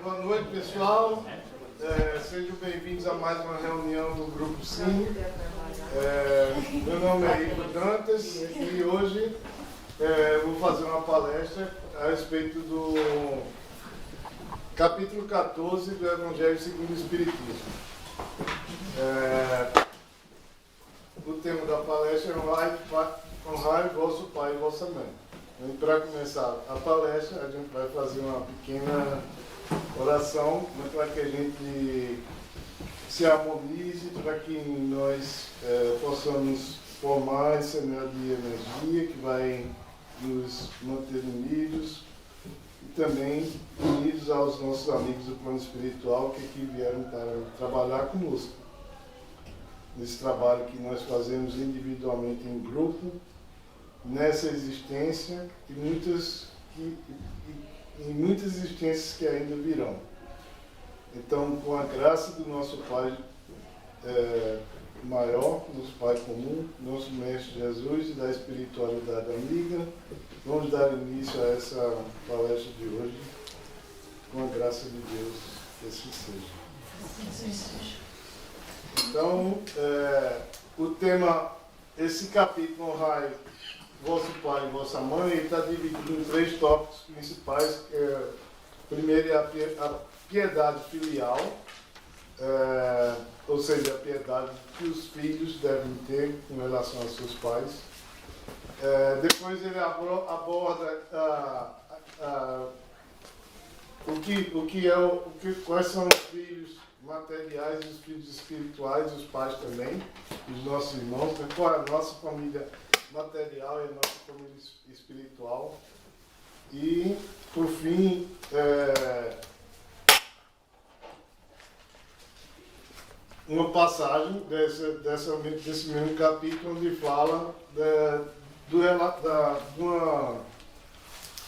Boa noite, pessoal. Sejam bem-vindos a mais uma reunião do Grupo Sim. Meu nome é Ivo Dantas e hoje vou fazer uma palestra a respeito do capítulo 14 do Evangelho segundo o Espiritismo. O tema da palestra é honrai vosso pai e vossa mãe. E para começar a palestra, a gente vai fazer uma pequena oração para que a gente se harmonize, para que nós possamos formar esse anel de energia que vai nos manter unidos e também unidos aos nossos amigos do plano espiritual que aqui vieram para trabalhar conosco. Nesse trabalho que nós fazemos individualmente em grupo, nessa existência e muitas existências que ainda virão. Então, com a graça do nosso Pai maior, nosso Pai comum, nosso Mestre Jesus e da espiritualidade amiga, vamos dar início a essa palestra de hoje, com a graça de Deus, que assim seja. Então, o tema, esse capítulo, honrai vosso pai e vossa mãe, está dividido em 3 tópicos principais. Primeiro é a piedade filial, ou seja, a piedade que os filhos devem ter com relação aos seus pais. Depois ele aborda quais são os filhos materiais e os filhos espirituais, os pais também, os nossos irmãos, qual é a nossa família material e a nossa família espiritual. E, por fim, uma passagem desse mesmo capítulo onde fala de uma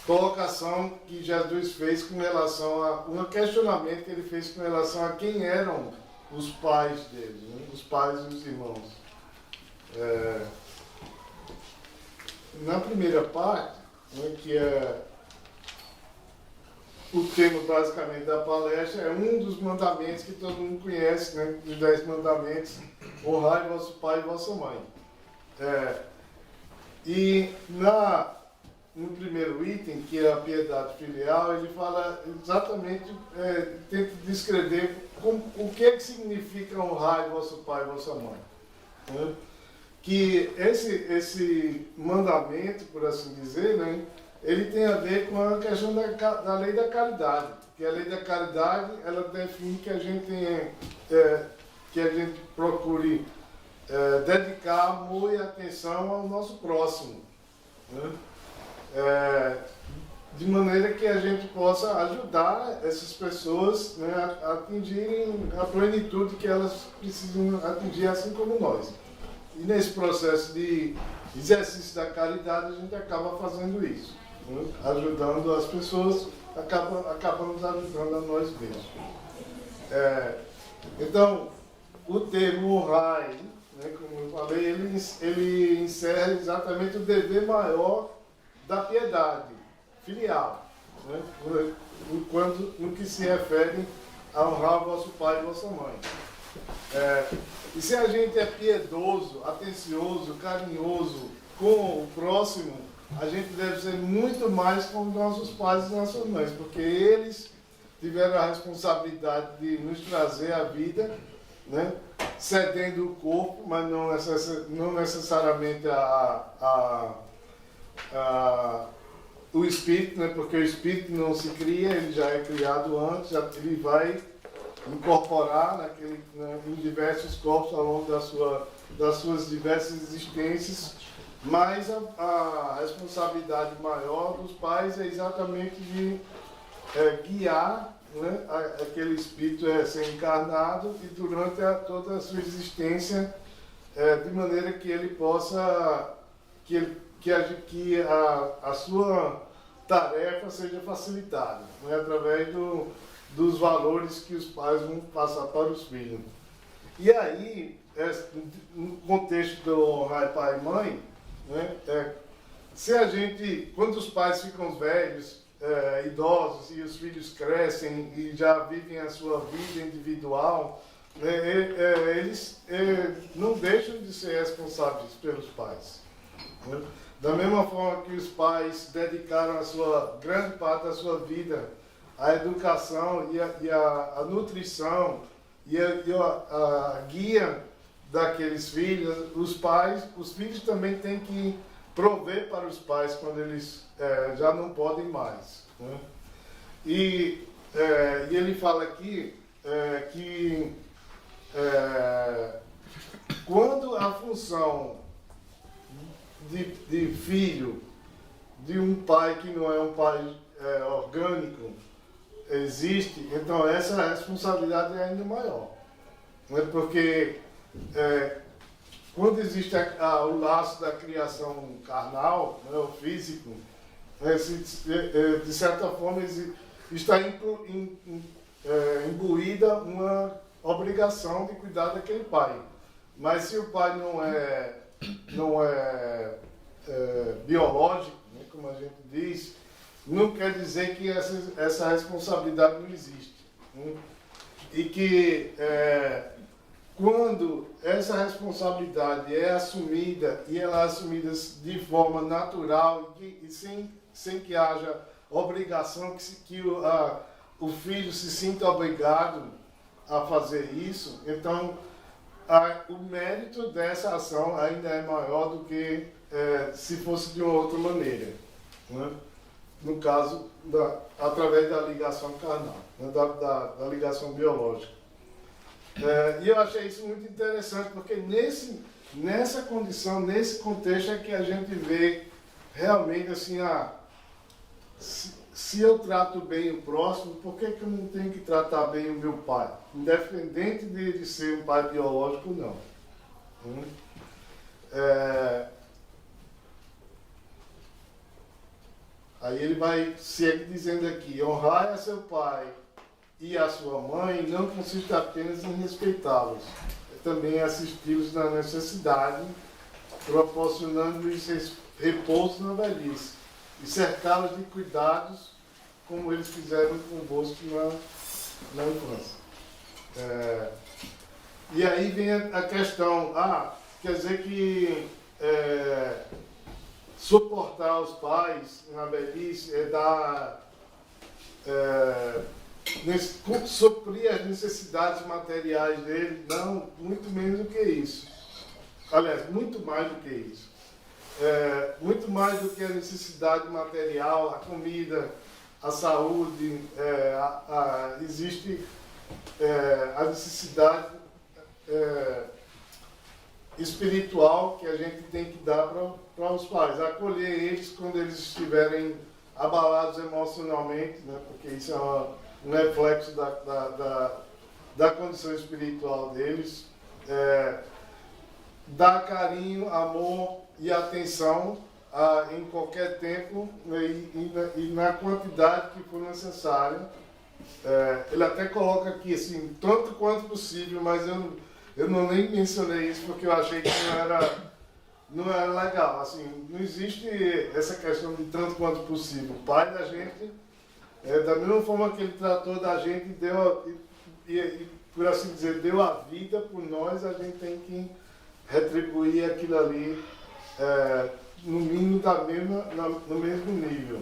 colocação que Jesus fez com relação um questionamento que ele fez com relação a quem eram os pais dele, né? Os pais e os irmãos. Na primeira parte, né, que é o tema basicamente da palestra, é um dos mandamentos que todo mundo conhece, né, os 10 mandamentos: honrai vosso pai e vossa mãe. E no primeiro item, que é a piedade filial, ele fala exatamente, tenta descrever o que significa honrar vosso pai e vossa mãe. Né? Que esse mandamento, por assim dizer, né, ele tem a ver com a questão da lei da caridade. Que a lei da caridade, ela define que a gente procure dedicar amor e atenção ao nosso próximo. Né? De maneira que a gente possa ajudar essas pessoas, né, a atingirem a plenitude que elas precisam atingir, assim como nós. E nesse processo de exercício da caridade, a gente acaba fazendo isso, né? Ajudando as pessoas, acabamos ajudando a nós mesmos. Então, o termo honrai, né, como eu falei, ele encerra exatamente o dever maior da piedade filial, né, no que se refere a honrar vosso pai e vossa mãe. E se a gente é piedoso, atencioso, carinhoso com o próximo, a gente deve ser muito mais com nossos pais e nossas mães, porque eles tiveram a responsabilidade de nos trazer a vida, né, cedendo o corpo, mas não necessariamente o espírito, né, porque o espírito não se cria, ele já é criado antes, ele vai incorporar em diversos corpos ao longo das suas diversas existências, mas a responsabilidade maior dos pais é exatamente de guiar, né, aquele espírito ser encarnado e durante toda a sua existência, de maneira que ele possa, que a sua tarefa seja facilitada, né, através dos valores que os pais vão passar para os filhos. E aí, no contexto do honrar pai e mãe, né, quando os pais ficam velhos idosos e os filhos crescem e já vivem a sua vida individual, eles não deixam de ser responsáveis pelos pais. Né? Da mesma forma que os pais dedicaram grande parte da sua vida à educação e à nutrição e a guia daqueles filhos, os filhos também têm que prover para os pais quando eles já não podem mais. Né? E ele fala aqui que quando a função de filho de um pai que não é um pai orgânico existe, então essa responsabilidade é ainda maior. Né? Porque quando existe o laço da criação carnal, né, o físico, de certa forma está imbuída uma obrigação de cuidar daquele pai. Mas se o pai não é biológico, né, como a gente diz, não quer dizer que essa responsabilidade não existe. Né? E que quando essa responsabilidade é assumida, e ela é assumida de forma natural e sem que haja obrigação, que o filho se sinta obrigado a fazer isso, então o mérito dessa ação ainda é maior do que se fosse de uma outra maneira. Né? No caso, através da ligação carnal, né? da ligação biológica. E eu achei isso muito interessante, porque nessa condição, nesse contexto é que a gente vê realmente assim, se eu trato bem o próximo, por que eu não tenho que tratar bem o meu pai? Independente de ele ser um pai biológico ou não. Aí ele vai seguir dizendo aqui: honrai a seu pai e a sua mãe não consiste apenas em respeitá-los, é também assisti-los na necessidade, proporcionando-lhes repouso na velhice, e cercá-los de cuidados, como eles fizeram convosco na infância. E aí vem a questão, quer dizer que suportar os pais na velhice é dar... suprir as necessidades materiais dele? Não, muito menos do que isso. Aliás, muito mais do que isso. Muito mais do que a necessidade material, a comida, a saúde, existe a necessidade espiritual que a gente tem que dar para os pais, acolher eles quando eles estiverem abalados emocionalmente, né? Porque isso é um reflexo da condição espiritual deles. Dar carinho, amor e atenção em qualquer tempo, né? e na quantidade que for necessária. Ele até coloca aqui assim, tanto quanto possível, mas eu não nem mencionei isso porque eu achei que não era legal. Assim, não existe essa questão de tanto quanto possível. O pai da gente, da mesma forma que ele tratou da gente, por assim dizer, deu a vida por nós, a gente tem que retribuir aquilo ali, no mínimo no mesmo nível.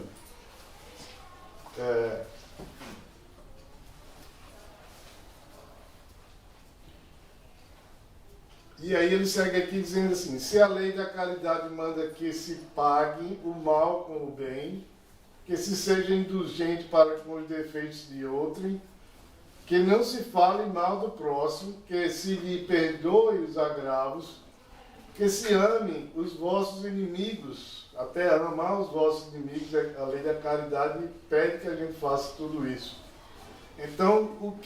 E aí ele segue aqui dizendo assim: se a lei da caridade manda que se pague o mal com o bem, que se seja indulgente para com os defeitos de outrem, que não se fale mal do próximo, que se lhe perdoe os agravos, que se ame os vossos inimigos, até amar os vossos inimigos, a lei da caridade pede que a gente faça tudo isso. Então, o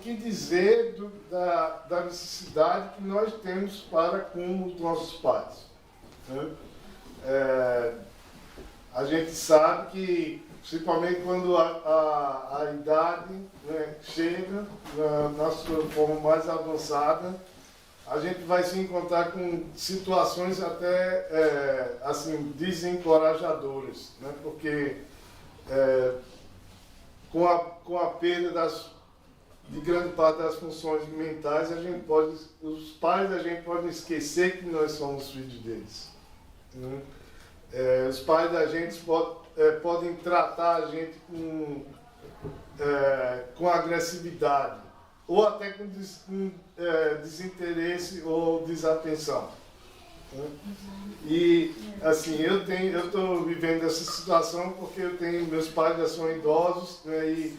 que dizer da necessidade que nós temos para com os nossos pais? Né? A gente sabe que, principalmente quando a idade, né, chega na sua forma mais avançada, a gente vai se encontrar com situações até assim, desencorajadoras, né? Porque com a perda de grande parte das funções mentais, os pais da gente podem esquecer que nós somos filhos deles. Né? Os pais da gente podem tratar a gente com agressividade, ou até com desinteresse ou desatenção. Né? E assim, eu estou vivendo essa situação porque meus pais já são idosos, né,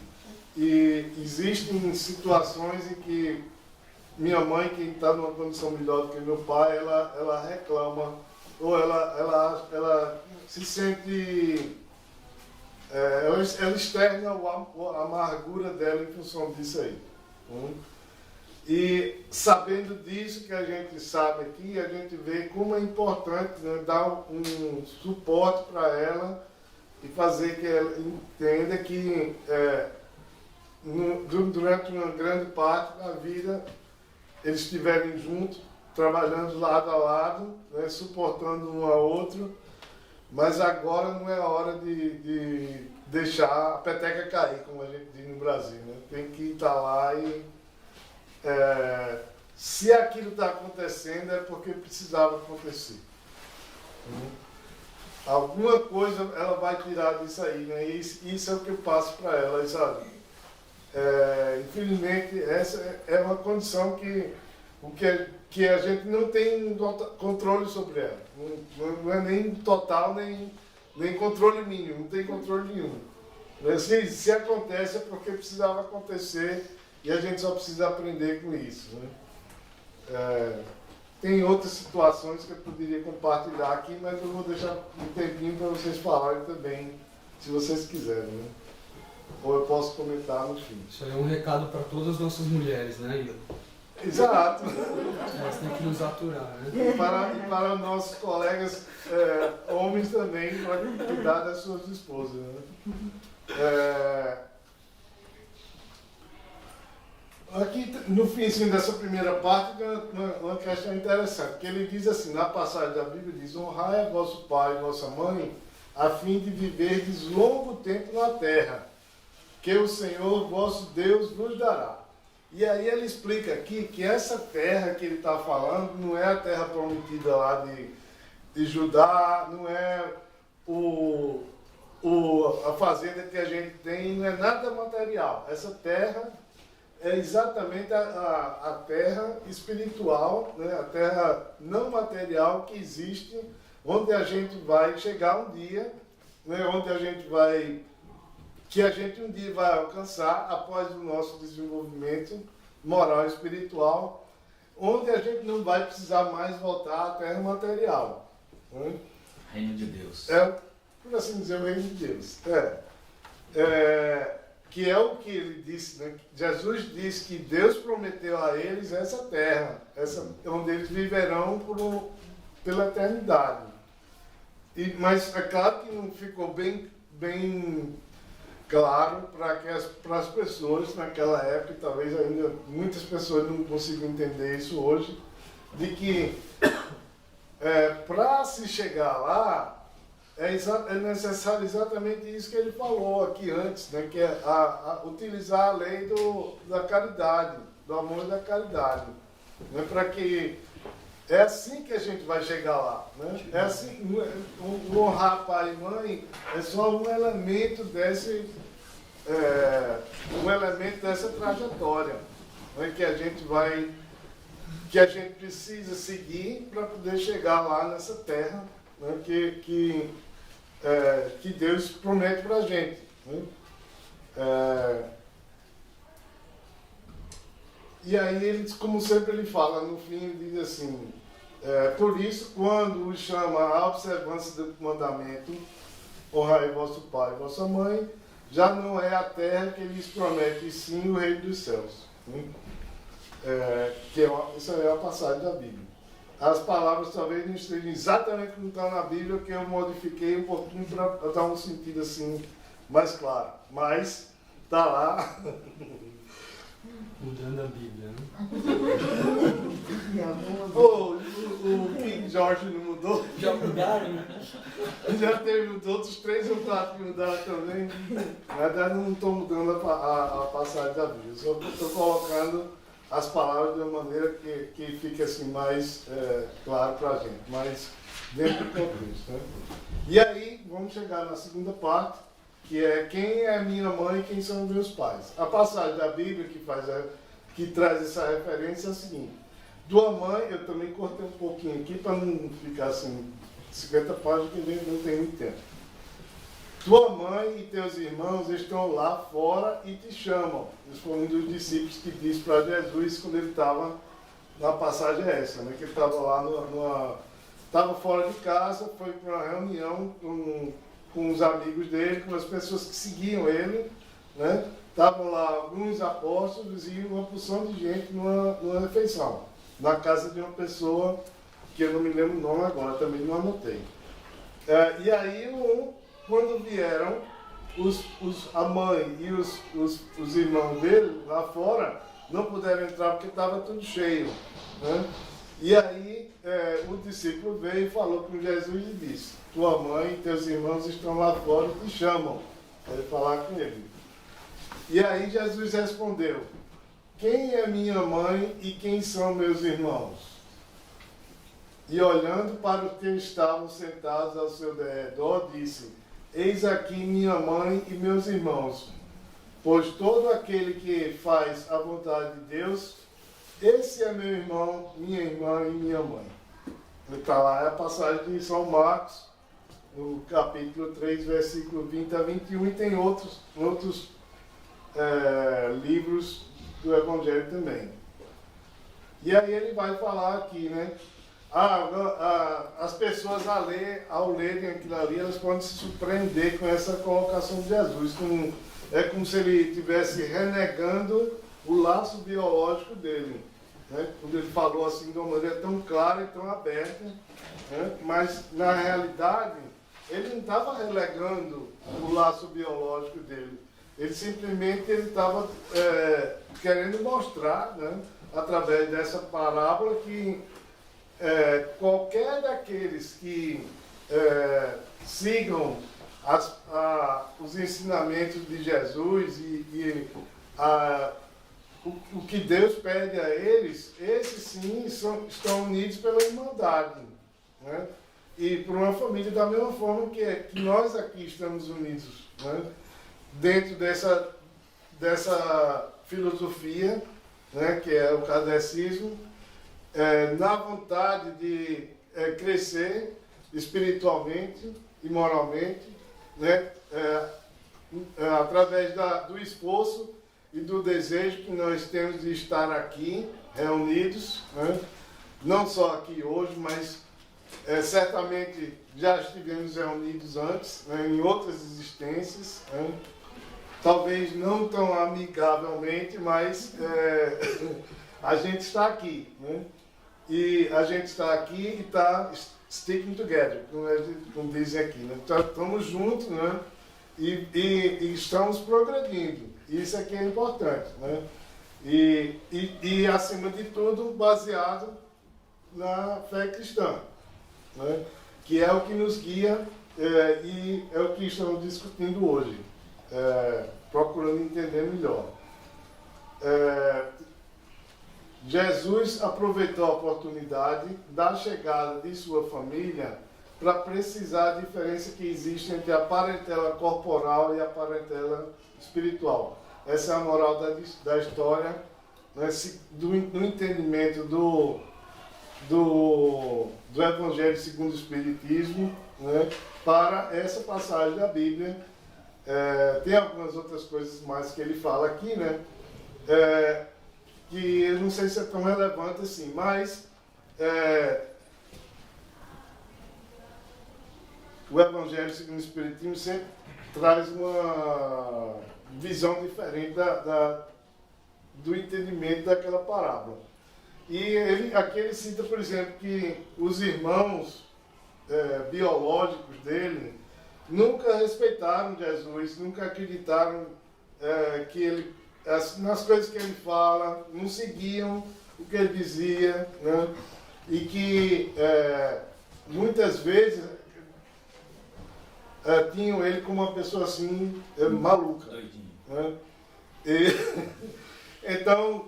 e existem situações em que minha mãe, que está numa condição melhor do que meu pai, ela reclama, ou ela se sente, ela externa a amargura dela em função disso aí. E sabendo disso que a gente sabe aqui, a gente vê como é importante, né, dar um suporte para ela e fazer que ela entenda que durante uma grande parte da vida eles estiverem juntos, trabalhando lado a lado, né, suportando um ao outro, mas agora não é a hora de deixar a peteca cair, como a gente diz no Brasil. Né? Tem que estar lá e se aquilo está acontecendo é porque precisava acontecer. Alguma coisa ela vai tirar disso aí, né? E isso é o que eu passo para ela, sabe? Infelizmente, essa é uma condição que a gente não tem controle sobre ela. Não é nem total, nem controle mínimo, não tem controle nenhum. Mas, se acontece é porque precisava acontecer e a gente só precisa aprender com isso. Né? Tem outras situações que eu poderia compartilhar aqui, mas eu vou deixar um tempinho para vocês falarem também, se vocês quiserem. Né? Ou eu posso comentar no fim. Isso aí é um recado para todas as nossas mulheres, né, Igor? Exato. Elas têm que nos aturar, né? E para os nossos colegas homens também, para cuidar das suas esposas. Né? Aqui, no finzinho dessa primeira parte, tem uma questão interessante, que ele diz assim, na passagem da Bíblia, diz: honrai a vosso pai e vossa mãe, a fim de viverdes longo tempo na terra, que o Senhor vosso Deus vos dará. E aí ele explica aqui que essa terra que ele está falando não é a terra prometida lá de Judá, não é a fazenda que a gente tem, não é nada material. Essa terra é exatamente a terra espiritual, né? A terra não material que existe, onde a gente vai chegar um dia, né? Onde que a gente um dia vai alcançar após o nosso desenvolvimento moral e espiritual, onde a gente não vai precisar mais voltar à terra material. Né? Reino de Deus. Por assim dizer, o reino de Deus. Que é o que ele disse, né? Jesus disse que Deus prometeu a eles essa terra, onde eles viverão pela eternidade. Mas é claro que não ficou bem claro para as pessoas naquela época, e talvez ainda muitas pessoas não consigam entender isso hoje, de que para se chegar lá, é necessário exatamente isso que ele falou aqui antes, né? Que é utilizar a lei da caridade, do amor e da caridade. Né? Para que é assim que a gente vai chegar lá. Né? É assim, o honrar pai e mãe é só um elemento dessa trajetória, né? Que a gente precisa seguir para poder chegar lá nessa terra, né? Que Deus promete para a gente. Né? E aí, ele, como sempre ele fala, no fim ele diz assim, por isso, quando os chama à observância do mandamento, honrai vosso pai e vossa mãe, já não é a terra que lhes promete, e sim o reino dos céus. Né? Isso é a passagem da Bíblia. As palavras talvez não estejam exatamente como estão na Bíblia, que eu modifiquei um pouquinho para dar um sentido assim mais claro. Mas está lá. Mudando a Bíblia, né? o King George não mudou? Já mudaram? Já teve os outros 3 ou 4 que mudaram também. Na verdade, não estou mudando a passagem da Bíblia. Só estou colocando as palavras de uma maneira que fique assim mais claro para a gente, mais dentro do contexto. Né? E aí, vamos chegar na segunda parte, que é quem é minha mãe e quem são meus pais. A passagem da Bíblia que traz essa referência é a seguinte. Tua mãe, eu também cortei um pouquinho aqui para não ficar assim, 50 páginas que não tem muito tempo. Tua mãe e teus irmãos estão lá fora e te chamam. Isso foi um dos discípulos que disse para Jesus quando ele estava na passagem essa, né? Que ele estava lá estava fora de casa, foi para uma reunião com os amigos dele, com as pessoas que seguiam ele, né? Estavam lá alguns apóstolos e uma porção de gente numa refeição, na casa de uma pessoa que eu não me lembro o nome agora, também não anotei. E aí, quando vieram a mãe e os irmãos dele lá fora, não puderam entrar porque estava tudo cheio. Né? E aí, o discípulo veio e falou com Jesus e disse: tua mãe e teus irmãos estão lá fora e te chamam. Quero falar com ele. E aí Jesus respondeu: quem é minha mãe e quem são meus irmãos? E olhando para os que estavam sentados ao seu redor, disse: eis aqui minha mãe e meus irmãos, pois todo aquele que faz a vontade de Deus, esse é meu irmão, minha irmã e minha mãe. Está lá, é a passagem de São Marcos, no capítulo 3, versículo 20 a 21, e tem outros livros do Evangelho também. E aí ele vai falar aqui, né? As pessoas ao lerem aquilo ali, elas podem se surpreender com essa colocação de Jesus. É como se ele estivesse renegando o laço biológico dele. Né? Quando ele falou assim de uma maneira tão clara e tão aberta, né? Mas na realidade ele não estava relegando o laço biológico dele. Ele simplesmente estava querendo mostrar, né, através dessa parábola, que qualquer daqueles que sigam os ensinamentos de Jesus o que Deus pede a eles, esses sim estão unidos pela irmandade, né? E por uma família da mesma forma que nós aqui estamos unidos, né? Dentro dessa filosofia, né, que é o kardecismo, na vontade de crescer espiritualmente e moralmente, né, através do esforço e do desejo que nós temos de estar aqui reunidos, né, não só aqui hoje, mas certamente já estivemos reunidos antes, né, em outras existências, né, talvez não tão amigavelmente, mas a gente está aqui, né? E a gente está aqui e está sticking together, como dizem aqui, né? Estamos juntos, né? E estamos progredindo. Isso aqui é importante, né? E acima de tudo, baseado na fé cristã, né? Que é o que nos guia e é o que estamos discutindo hoje. Procurando entender melhor. Jesus aproveitou a oportunidade da chegada de sua família para precisar da diferença que existe entre a parentela corporal e a parentela espiritual. Essa é a moral da história, né, do entendimento do Evangelho segundo o Espiritismo, né, para essa passagem da Bíblia. Tem algumas outras coisas mais que ele fala aqui, né? Que eu não sei se é tão relevante assim, mas o Evangelho segundo o Espiritismo sempre traz uma visão diferente do entendimento daquela parábola. E aqui ele cita, por exemplo, que os irmãos biológicos dele nunca respeitaram Jesus, nunca acreditaram nas coisas que ele fala, não seguiam o que ele dizia, né? e que muitas vezes tinham ele como uma pessoa assim, maluca. Doidinho. Né? Então,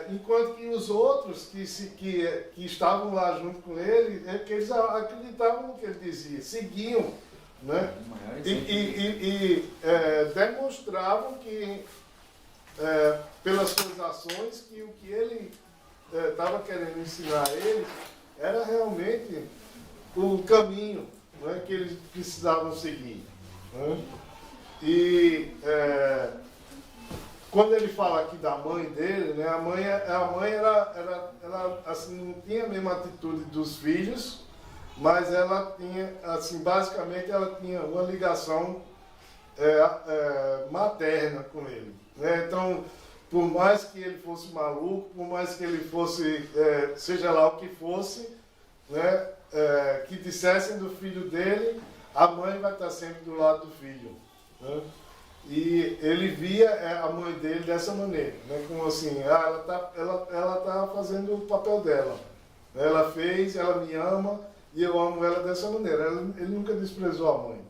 enquanto que os outros que estavam lá junto com ele, que eles acreditavam no que ele dizia, seguiam, né? O maior E demonstravam que, pelas suas ações, que o que ele estava querendo ensinar a eles era realmente o caminho, né, que eles precisavam seguir. Né? E quando ele fala aqui da mãe dele, né, a mãe ela assim, não tinha a mesma atitude dos filhos, mas ela tinha, assim, basicamente ela tinha uma ligação materna com ele. Né? Então, por mais que ele fosse maluco, por mais que ele fosse, seja lá o que fosse, né, que dissessem do filho dele, a mãe vai estar sempre do lado do filho. Né? E ele via a mãe dele dessa maneira, né? Como assim, ela tá fazendo o papel dela. Ela fez, ela me ama e eu amo ela dessa maneira. Ele nunca desprezou a mãe.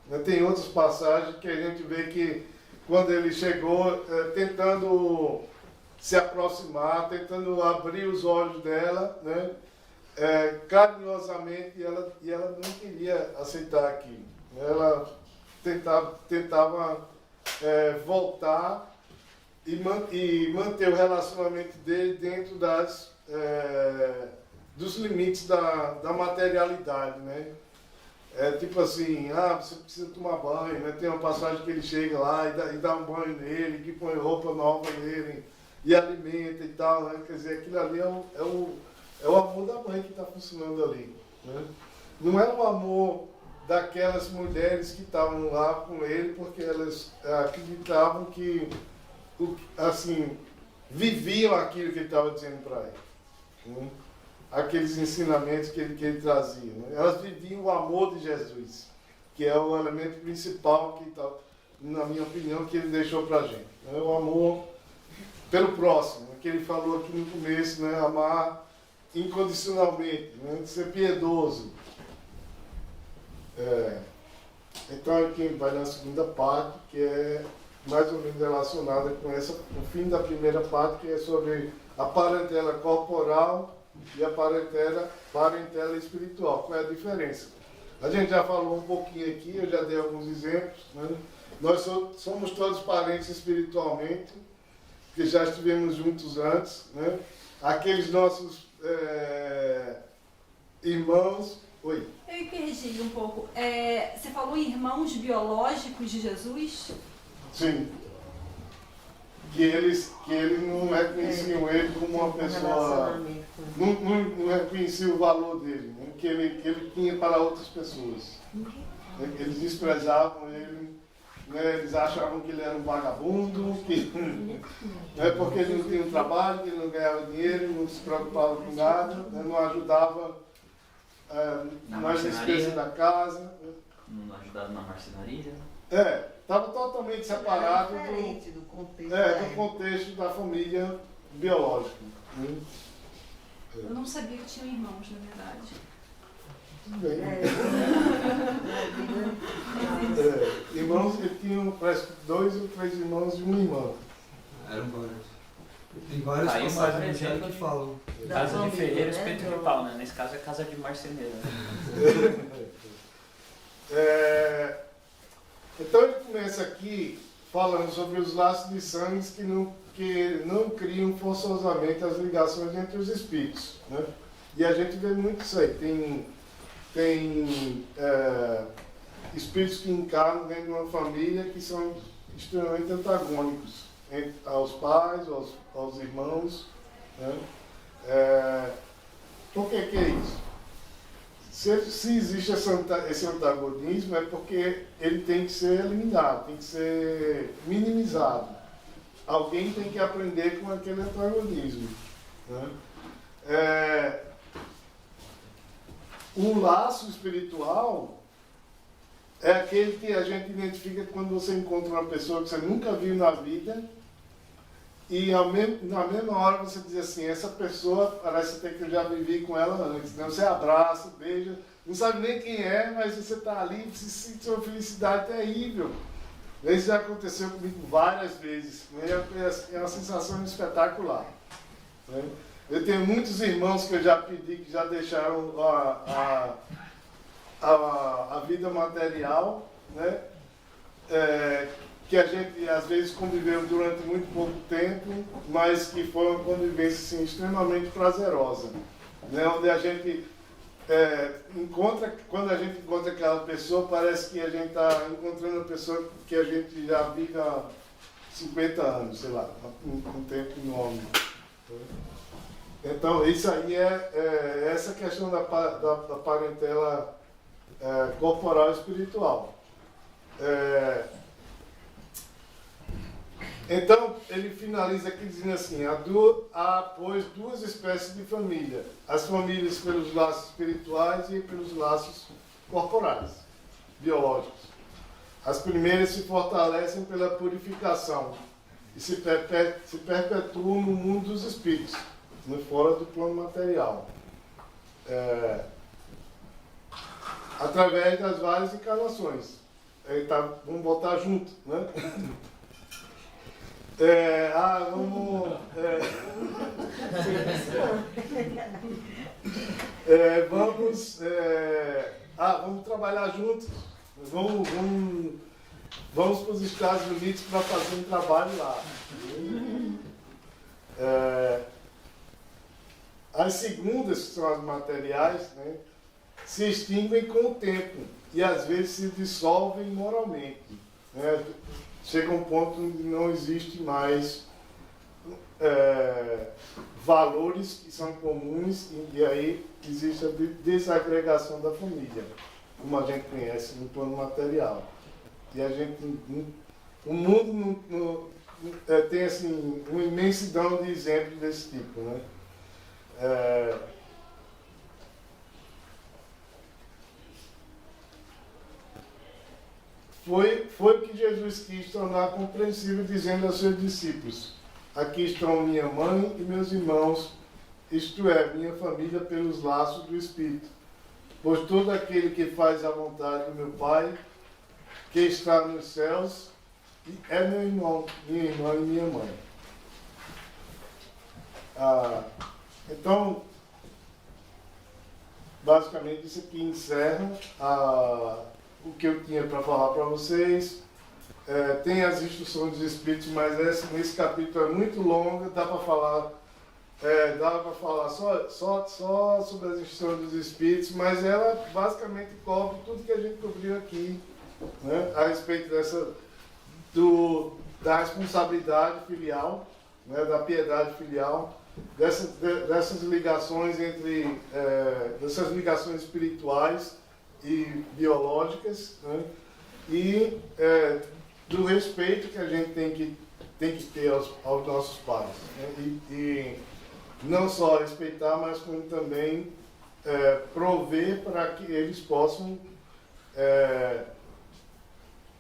Né? Tem outras passagens que a gente vê que quando ele chegou tentando se aproximar, tentando abrir os olhos dela, né? Carinhosamente, e ela não queria aceitar aquilo. Ela tentava voltar e manter o relacionamento dele dentro dos limites da materialidade, né? Tipo assim, você precisa tomar banho, né? Tem uma passagem que ele chega lá e dá um banho nele, que põe roupa nova nele e alimenta e tal, né? Quer dizer, aquilo ali é o amor da mãe que está funcionando ali, né? Não é o amor daquelas mulheres que estavam lá com ele, porque elas acreditavam que, assim, viviam aquilo que ele estava dizendo para eles. Né? Aqueles ensinamentos que ele trazia. Né? Elas viviam o amor de Jesus, que é o elemento principal, que na minha opinião, que ele deixou para a gente. Né? O amor pelo próximo, que ele falou aqui no começo, né? Amar incondicionalmente, né? Ser piedoso. Então aqui vai na segunda parte, que é mais ou menos relacionada com o fim da primeira parte, que é sobre a parentela corporal e a parentela espiritual. Qual é a diferença? A gente já falou um pouquinho aqui, eu já dei alguns exemplos. Né? Nós somos todos parentes espiritualmente, que já estivemos juntos antes. Né? Aqueles nossos irmãos... Oi. Eu me perdi um pouco. Você falou irmãos biológicos de Jesus? Sim. Que eles não reconheciam ele como uma pessoa... Não reconheciam o valor dele, né? que ele tinha para outras pessoas. Eles desprezavam ele, né? Eles achavam que ele era um vagabundo, porque ele não tinha um trabalho, que ele não ganhava dinheiro, não se preocupava com nada, né? Não ajudava nas despesas da casa. Não ajudava na marcenaria. Estava totalmente separado do contexto da família biológica. Eu não sabia que tinham irmãos, na verdade. Tudo bem. Irmãos, ele tinha parece que 2 ou 3 irmãos e uma irmã. Eram vários. Tem várias Aí passagens faz no Evangelho exemplo que falam. Casa de ferreiro, espeto de pau, né? Nesse caso é casa de marceneiro. Né? Então ele começa aqui falando sobre os laços de sangue que não criam forçosamente as ligações entre os espíritos. Né? E a gente vê muito isso aí. Tem espíritos que encarnam dentro de uma família que são extremamente antagônicos aos pais, aos irmãos. Né? Por que é isso? Se existe esse antagonismo, é porque ele tem que ser eliminado, tem que ser minimizado. Alguém tem que aprender com aquele antagonismo. Né? Um laço espiritual é aquele que a gente identifica quando você encontra uma pessoa que você nunca viu na vida e na mesma hora você diz assim, essa pessoa parece até que eu já vivi com ela antes, né? Você abraça, beija, não sabe nem quem é, mas você está ali e se sente uma felicidade terrível. Isso já aconteceu comigo várias vezes, né? É uma sensação espetacular, né? Eu tenho muitos irmãos que eu já pedi, que já deixaram a vida material, né? Que a gente às vezes conviveu durante muito pouco tempo, mas que foi uma convivência assim, extremamente prazerosa, né? Onde a gente quando a gente encontra aquela pessoa, parece que a gente está encontrando uma pessoa que a gente já vive há 50 anos, sei lá, um tempo enorme. Então, isso aí essa questão da parentela corporal e espiritual. Então, ele finaliza aqui dizendo assim, há, pois, duas espécies de família. As famílias pelos laços espirituais e pelos laços corporais, biológicos. As primeiras se fortalecem pela purificação e se perpetuam no mundo dos espíritos, fora do plano material. Através das várias encarnações. Vamos botar junto, né? Vamos trabalhar juntos. Vamos para os Estados Unidos para fazer um trabalho lá. As segundas, que são as materiais, né, se extinguem com o tempo e às vezes se dissolvem moralmente, né? Chega um ponto onde não existe mais valores que são comuns e aí existe a desagregação da família, como a gente conhece no plano material. E a gente, o mundo tem assim, uma imensidão de exemplos desse tipo, né? Foi o que Jesus quis tornar compreensível, dizendo aos seus discípulos: aqui estão minha mãe e meus irmãos, isto é, minha família pelos laços do Espírito. Pois todo aquele que faz a vontade do meu Pai, que está nos céus, é meu irmão, minha irmã e minha mãe. Então, basicamente isso aqui encerra o que eu tinha para falar para vocês. Tem as instruções dos Espíritos, mas nesse capítulo é muito longo, dá para falar só sobre as instruções dos Espíritos, mas ela basicamente cobre tudo que a gente cobriu aqui, né, a respeito da responsabilidade filial, né, da piedade filial, dessas ligações dessas ligações espirituais e biológicas, né, e do respeito que a gente tem que ter aos nossos pais, né, e não só respeitar, mas como também prover para que eles possam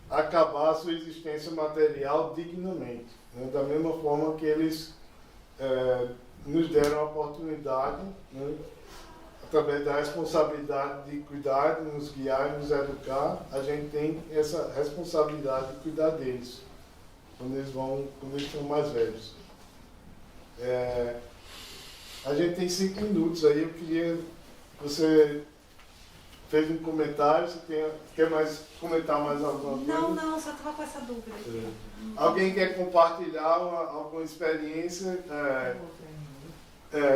acabar a sua existência material dignamente, né, da mesma forma que eles nos deram a oportunidade, né, através da responsabilidade de cuidar, de nos guiar, de nos educar. A gente tem essa responsabilidade de cuidar deles quando eles estão mais velhos. A gente tem 5 minutos aí, eu queria que você fez um comentário, você quer comentar mais alguma coisa? Não, só estava com essa dúvida. Alguém quer compartilhar alguma experiência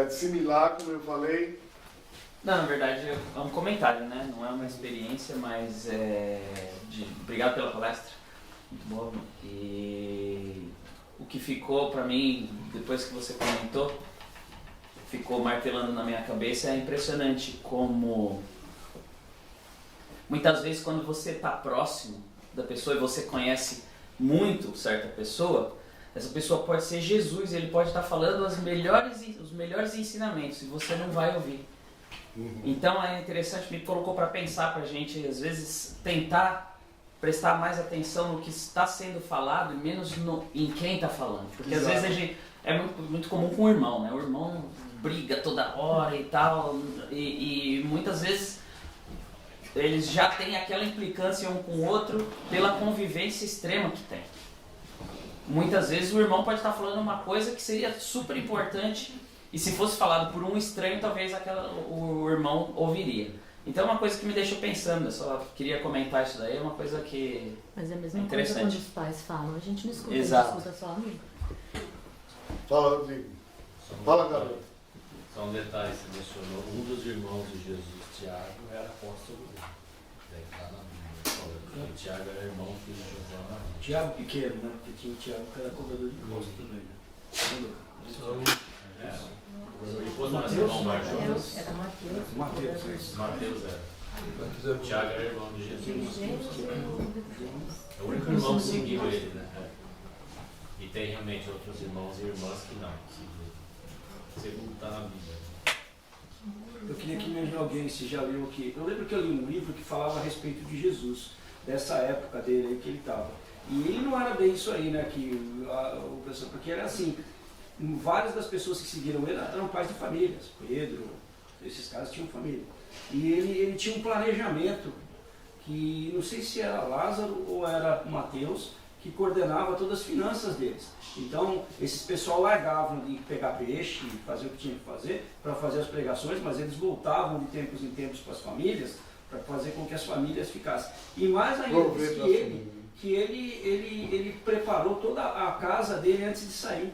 similar, como eu falei? Não, na verdade é um comentário, né? Não é uma experiência, mas obrigado pela palestra, muito boa. E o que ficou para mim, depois que você comentou, ficou martelando na minha cabeça, é impressionante como muitas vezes quando você está próximo da pessoa e você conhece muito certa pessoa, essa pessoa pode ser Jesus, ele pode estar falando os melhores ensinamentos e você não vai ouvir. Então é interessante, me colocou para pensar, para a gente às vezes tentar prestar mais atenção no que está sendo falado e menos em quem está falando. Porque às vezes a gente, é muito comum com o irmão, né? O irmão briga toda hora e tal, e muitas vezes eles já têm aquela implicância um com o outro pela convivência extrema que tem. Muitas vezes o irmão pode estar falando uma coisa que seria super importante e se fosse falado por um estranho, talvez o irmão ouviria. Então é uma coisa que me deixou pensando, eu só queria comentar isso daí, é uma coisa que Mas é a mesma coisa interessante. quando os pais falam, a gente não escuta, Exato. a gente escuta só amigo. Fala, Rodrigo. Fala, garoto. Só um detalhe, você mencionou, um dos irmãos de Jesus, Tiago, era apóstolo dele. Deve estar na Bíblia. O Tiago era irmão, filho de João. Tiago pequeno, né? Porque tinha o Tiago que era cobrador de imposto também, né? Depois não era irmão Mateus. Era Mateus. Mateus. Mateus era. Tiago era irmão de Jesus. É o único Uhum. irmão que seguiu ele, né? E tem realmente outros irmãos e irmãs que não seguiram. Segundo está na Bíblia. Eu queria que me alguém se já leu aqui. Eu lembro que eu li um livro que falava a respeito de Jesus, dessa época dele aí que ele estava. E ele não era bem isso aí, né? Porque era assim, várias das pessoas que seguiram ele eram pais de famílias. Pedro, esses caras tinham família. E ele tinha um planejamento que não sei se era Lázaro ou era Mateus, que coordenava todas as finanças deles. Então, esses pessoal largavam de pegar peixe e fazer o que tinha que fazer para fazer as pregações, mas eles voltavam de tempos em tempos para as famílias para fazer com que as famílias ficassem. E mais ainda, diz que ele preparou toda a casa dele antes de sair.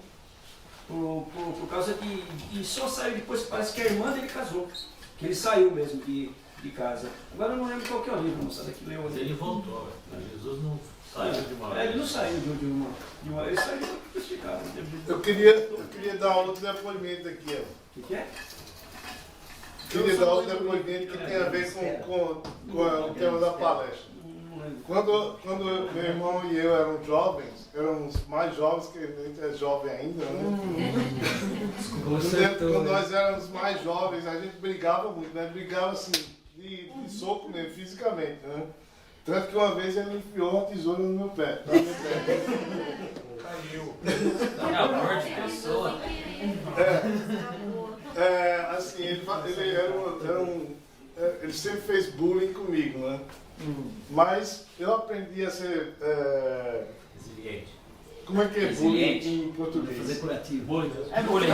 Por causa de... E só saiu depois, parece que a irmã dele casou. Que ele saiu mesmo de casa. Agora eu não lembro qual que é o livro, moçada, que leu. Mas ele voltou, né? Jesus não saiu de uma Ele não saiu de uma... Ele saiu crucificado. Eu queria dar outro depoimento aqui, ó. O que é? Queria dar outro depoimento que tem a ver com o tema da palestra. Não lembro. Quando meu irmão e eu éramos mais jovens, que a gente é jovem ainda, né? Quando nós éramos mais jovens, a gente brigava muito, né? Brigava assim, de soco mesmo, fisicamente, né? Tanto que uma vez ele enfiou uma tesoura no meu pé. Caiu. É amor de pessoa. Assim, ele sempre fez bullying comigo, né? Mas eu aprendi a ser... resiliente. Como é que é bullying Resiliente. em português? Fazer curativo. É bullying. É bullying.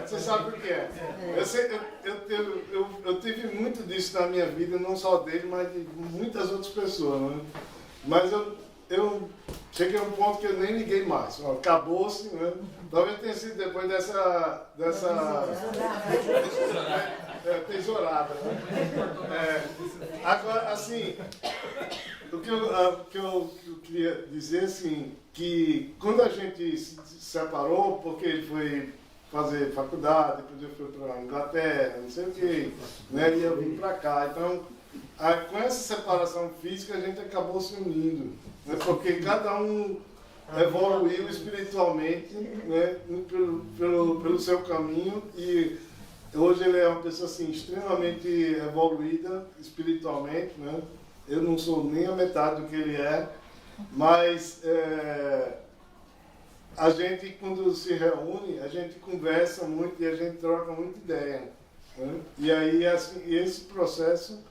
Você sabe o que é. Eu tive muito disso na minha vida, não só dele, mas de muitas outras pessoas. Né? Mas eu cheguei a um ponto que eu nem liguei mais. Acabou-se, né? Talvez tenha sido depois dessa tesourada. Né? Agora, assim, o que eu queria dizer, assim, que quando a gente se separou, porque ele foi fazer faculdade, depois eu fui para a Inglaterra, não sei o quê, né? E eu vim para cá. Então, com essa separação física, a gente acabou se unindo, né? Porque cada um evoluiu espiritualmente, né? Pelo seu caminho, e hoje ele é uma pessoa assim, extremamente evoluída espiritualmente, né? Eu não sou nem a metade do que ele é, mas a gente, quando se reúne, a gente conversa muito e a gente troca muita ideia. Né? E aí, assim, esse processo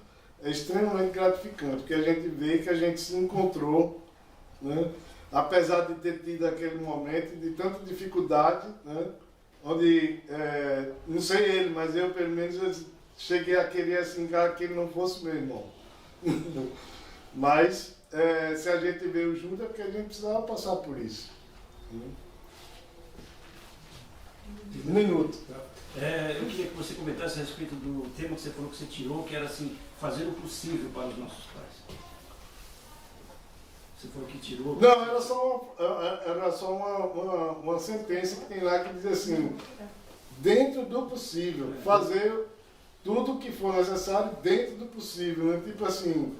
é extremamente gratificante, porque a gente vê que a gente se encontrou, né? Apesar de ter tido aquele momento de tanta dificuldade, né? Onde, não sei ele, mas eu pelo menos eu cheguei a querer assim, que ele não fosse meu irmão. Mas se a gente veio junto é porque a gente precisava passar por isso. Um minuto. Eu queria que você comentasse a respeito do tema que você falou que você tirou, que era assim, fazer o possível para os nossos pais. Você falou que tirou. Não, era só uma sentença que tem lá que diz assim, dentro do possível, fazer tudo o que for necessário dentro do possível, né? Tipo assim,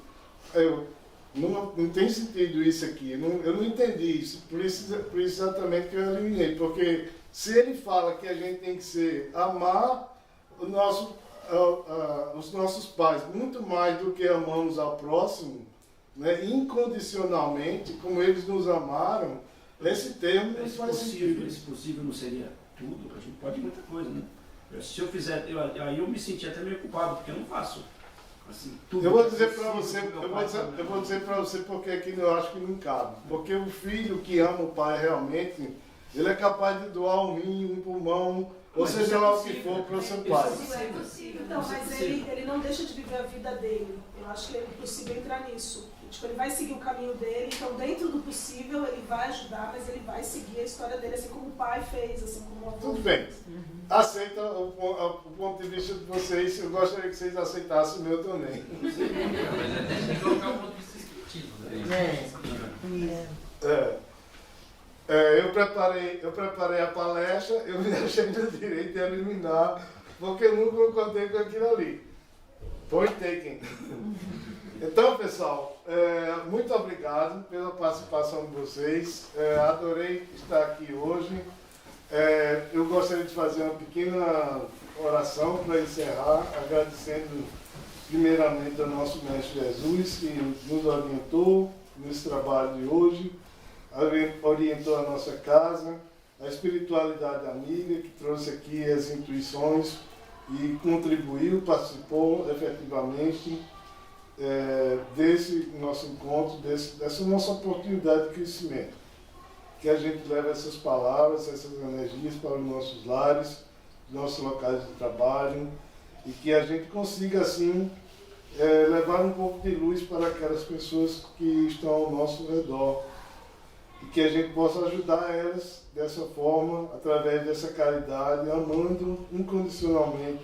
não tem sentido isso aqui, eu não entendi isso, por isso exatamente que eu eliminei, porque se ele fala que a gente tem que amar os nossos pais, muito mais do que amamos ao próximo, né, incondicionalmente, como eles nos amaram, esse termo não faz sentido. Esse possível não seria tudo? A gente pode muita coisa, né? Se eu fizer, aí eu me senti até meio culpado, porque eu não faço. Assim, tudo Eu vou que é dizer para possível você, pro meu eu pai vou dizer, fazer. eu vou dizer para você porque aqui eu acho que não cabe. Porque o filho que ama o pai realmente, ele é capaz de doar um rim, um pulmão, ou Mas seja isso é lá o que possível. for para o seu Isso pai. Isso é possível. Então, Isso é mas possível. ele não deixa de viver a vida dele. Eu acho que é possível entrar nisso. Tipo, ele vai seguir o caminho dele, então dentro do possível ele vai ajudar, mas ele vai seguir a história dele, assim como o pai fez, assim como o avô Tudo bem. fez. Aceita o ponto de vista de vocês, eu gostaria que vocês aceitassem o meu também. Mas até tem que colocar um ponto de vista descritivo, né? Eu preparei a palestra, eu me achei no direito de eliminar, porque eu não concordei com aquilo ali. Point taken. Então, pessoal, muito obrigado pela participação de vocês. Adorei estar aqui hoje. Eu gostaria de fazer uma pequena oração para encerrar, agradecendo primeiramente ao nosso Mestre Jesus, que nos orientou nesse trabalho de hoje, orientou a nossa casa, a espiritualidade amiga, que trouxe aqui as intuições e contribuiu, participou efetivamente desse nosso encontro, dessa nossa oportunidade de crescimento. Que a gente leve essas palavras, essas energias para os nossos lares, nossos locais de trabalho, e que a gente consiga, assim, levar um pouco de luz para aquelas pessoas que estão ao nosso redor, e que a gente possa ajudar elas dessa forma, através dessa caridade, amando incondicionalmente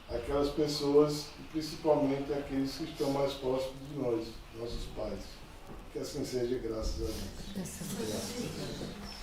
aquelas pessoas, e principalmente aqueles que estão mais próximos de nós, nossos pais. Que assim seja, graças a Deus. Graças a Deus.